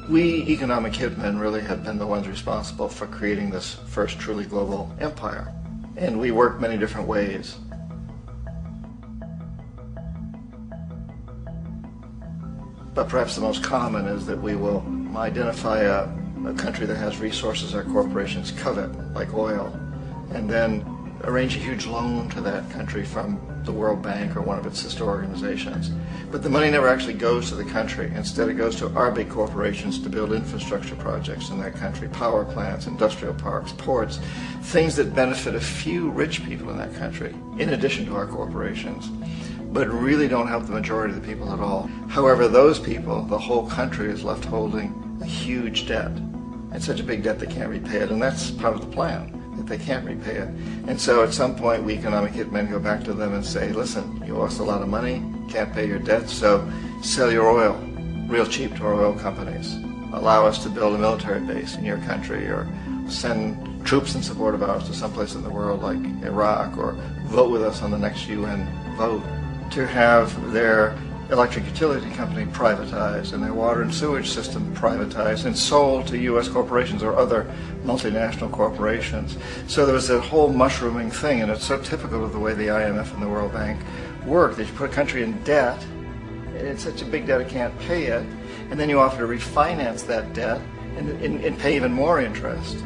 We economic hitmen really have been the ones responsible for creating this first truly global empire. And we work many different ways. But perhaps the most common is that we will identify a country that has resources our corporations covet, like oil, and then arrange a huge loan to that country from the World Bank or one of its sister organizations. But the money never actually goes to the country. Instead, it goes to our big corporations to build infrastructure projects in that country, power plants, industrial parks, ports, things that benefit a few rich people in that country, in addition to our corporations, but really don't help the majority of the people at all. However, those people, the whole country is left holding a huge debt. It's such a big debt they can't repay it, and that's part of the plan, that they can't repay it. And so at some point, we economic hitmen go back to them and say, listen, you owe us a lot of money, can't pay your debt, so sell your oil real cheap to our oil companies. Allow us to build a military base in your country, or send troops in support of ours to someplace in the world like Iraq, or vote with us on the next UN vote. To have their electric utility company privatized and their water and sewage system privatized and sold to U.S. corporations or other multinational corporations. So there was a whole mushrooming thing, and it's so typical of the way the IMF and the World Bank work, that you put a country in debt, it's such a big debt it can't pay it, and then you offer to refinance that debt and pay even more interest.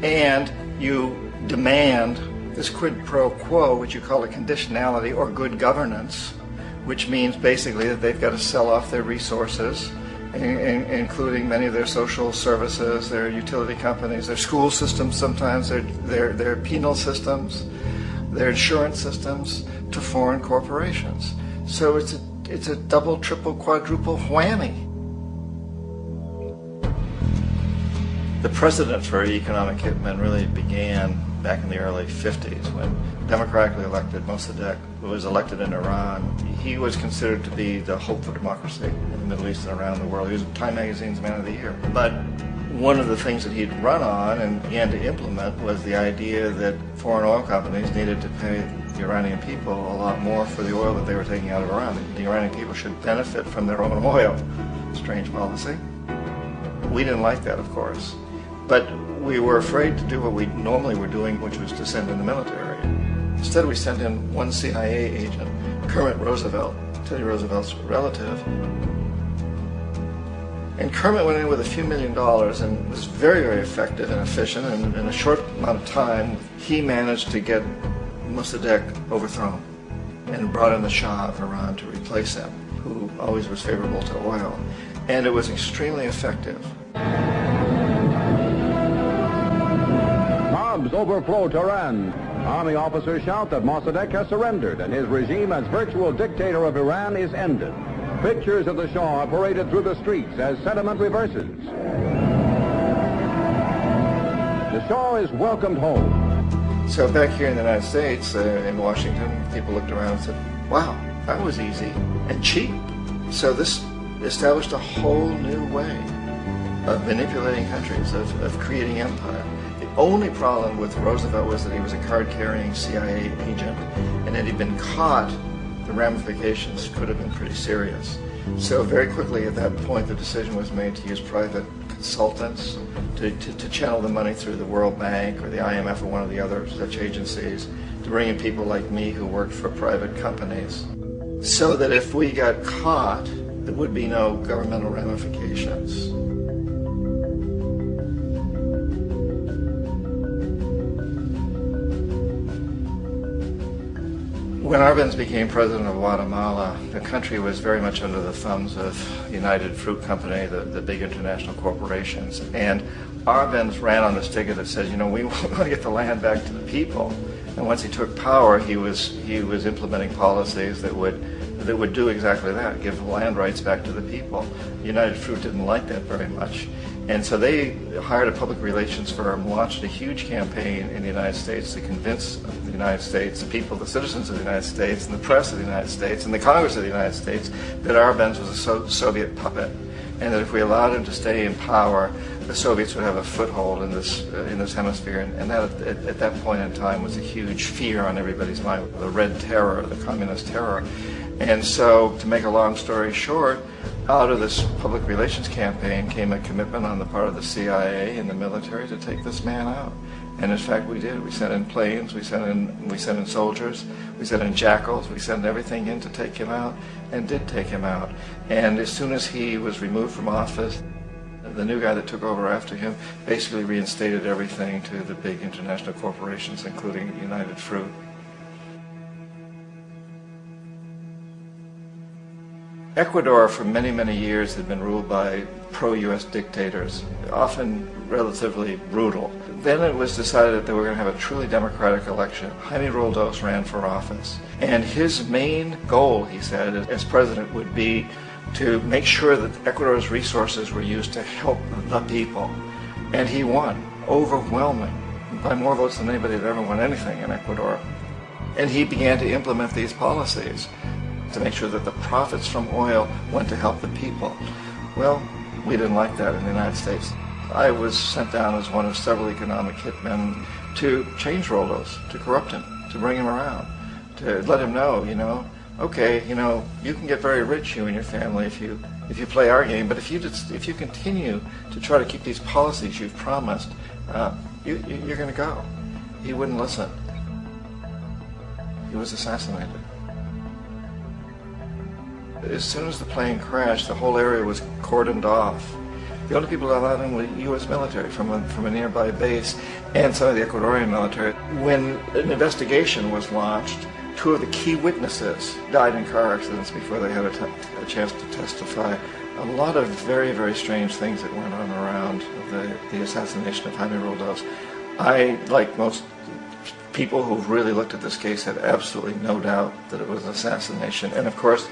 And you demand this quid pro quo, which you call a conditionality or good governance, which means basically that they've got to sell off their resources, including many of their social services, their utility companies, their school systems sometimes, their penal systems, their insurance systems, to foreign corporations. So it's a double, triple, quadruple whammy. The precedent for economic hitmen really began back in the early 50s when democratically elected Mossadegh, who was elected in Iran. He was considered to be the hope for democracy in the Middle East and around the world. He was Time Magazine's Man of the Year. But one of the things that he'd run on and began to implement was the idea that foreign oil companies needed to pay the Iranian people a lot more for the oil that they were taking out of Iran. The Iranian people should benefit from their own oil. Strange policy. We didn't like that, of course. But we were afraid to do what we normally were doing, which was to send in the military. Instead, we sent in one CIA agent, Kermit Roosevelt, Teddy Roosevelt's relative. And Kermit went in with a few $1 million and was very, very effective and efficient. And in a short amount of time, he managed to get Mossadegh overthrown and brought in the Shah of Iran to replace him, who always was favorable to oil. And it was extremely effective. Mobs overflow Tehran. Army officers shout that Mossadegh has surrendered and his regime as virtual dictator of Iran is ended. Pictures of the Shah are paraded through the streets as sentiment reverses. The Shah is welcomed home. So back here in the United States, in Washington, people looked around and said, wow, that was easy and cheap. So this established a whole new way of manipulating countries, of creating empire. The only problem with Roosevelt was that he was a card-carrying CIA agent, and had he been caught, the ramifications could have been pretty serious. So very quickly at that point, the decision was made to use private consultants to channel the money through the World Bank or the IMF or one of the other such agencies, to bring in people like me who worked for private companies, so that if we got caught, there would be no governmental ramifications. When Arbenz became president of Guatemala, the country was very much under the thumbs of United Fruit Company, the big international corporations. And Arbenz ran on this ticket that says, you know, we want to get the land back to the people. And once he took power, he was implementing policies that would do exactly that, give the land rights back to the people. United Fruit didn't like that very much. And so they hired a public relations firm, launched a huge campaign in the United States to convince the United States, the people, the citizens of the United States, and the press of the United States, and the Congress of the United States, that Arbenz was a Soviet puppet, and that if we allowed him to stay in power, the Soviets would have a foothold in this hemisphere. And that, at that point in time, was a huge fear on everybody's mind, the Red Terror, the Communist Terror. And so, to make a long story short, out of this public relations campaign came a commitment on the part of the CIA and the military to take this man out. And in fact, we did. We sent in planes, we sent in soldiers, we sent in jackals, we sent everything in to take him out, and did take him out. And as soon as he was removed from office, the new guy that took over after him basically reinstated everything to the big international corporations, including United Fruit. Ecuador for many, many years had been ruled by pro-U.S. dictators, often relatively brutal. Then it was decided that they were going to have a truly democratic election. Jaime Roldos ran for office. And his main goal, he said, as president would be to make sure that Ecuador's resources were used to help the people. And he won, overwhelming, by more votes than anybody had ever won anything in Ecuador. And he began to implement these policies to make sure that the profits from oil went to help the people. Well, we didn't like that in the United States. I was sent down as one of several economic hitmen to change Roldos, to corrupt him, to bring him around, to let him know, okay, you can get very rich, you and your family, if you play our game, but if you continue to try to keep these policies you've promised, you're going to go. He wouldn't listen. He was assassinated. As soon as the plane crashed, the whole area was cordoned off. The only people allowed in were U.S. military from a nearby base and some of the Ecuadorian military. When an investigation was launched, two of the key witnesses died in car accidents before they had a chance to testify. A lot of very, very strange things that went on around the assassination of Jaime Roldos. I, like most people who've really looked at this case, had absolutely no doubt that it was an assassination. And of course,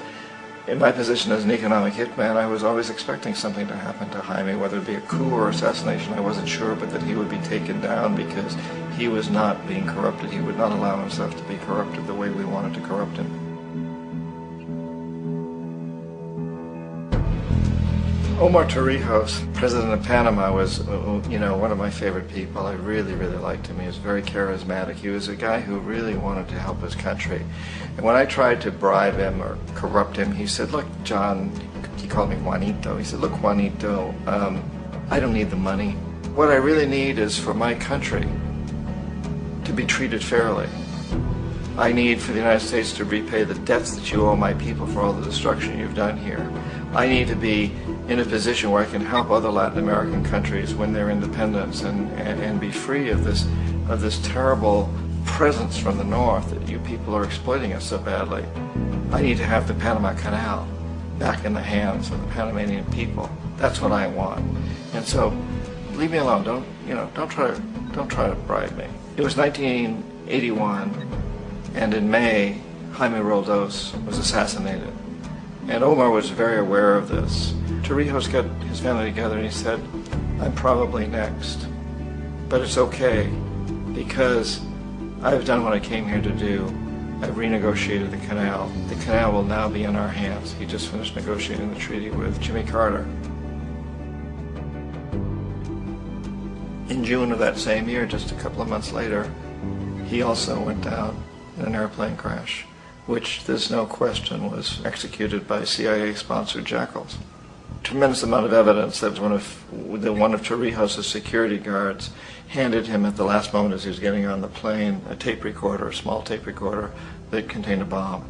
in my position as an economic hitman, I was always expecting something to happen to Jaime, whether it be a coup or assassination, I wasn't sure, but that he would be taken down because he was not being corrupted. He would not allow himself to be corrupted the way we wanted to corrupt him. Omar Torrijos, president of Panama, was, one of my favorite people. I really, really liked him. He was very charismatic. He was a guy who really wanted to help his country. And when I tried to bribe him or corrupt him, he said, look, John, he called me Juanito. He said, look, Juanito, I don't need the money. What I really need is for my country to be treated fairly. I need for the United States to repay the debts that you owe my people for all the destruction you've done here. I need to be in a position where I can help other Latin American countries win their independence and be free of this terrible presence from the north that you people are exploiting us so badly. I need to have the Panama Canal back in the hands of the Panamanian people. That's what I want. And so, leave me alone. Don't try to bribe me. It was 1981, and in May, Jaime Roldos was assassinated. And Omar was very aware of this. Torrijos got his family together and he said, I'm probably next, but it's okay because I've done what I came here to do. I've renegotiated the canal. The canal will now be in our hands. He just finished negotiating the treaty with Jimmy Carter. In June of that same year, just a couple of months later, he also went down in an airplane crash, which there's no question was executed by CIA-sponsored jackals. Tremendous amount of evidence that one of Torrijos' security guards handed him at the last moment as he was getting on the plane a tape recorder, a small tape recorder that contained a bomb.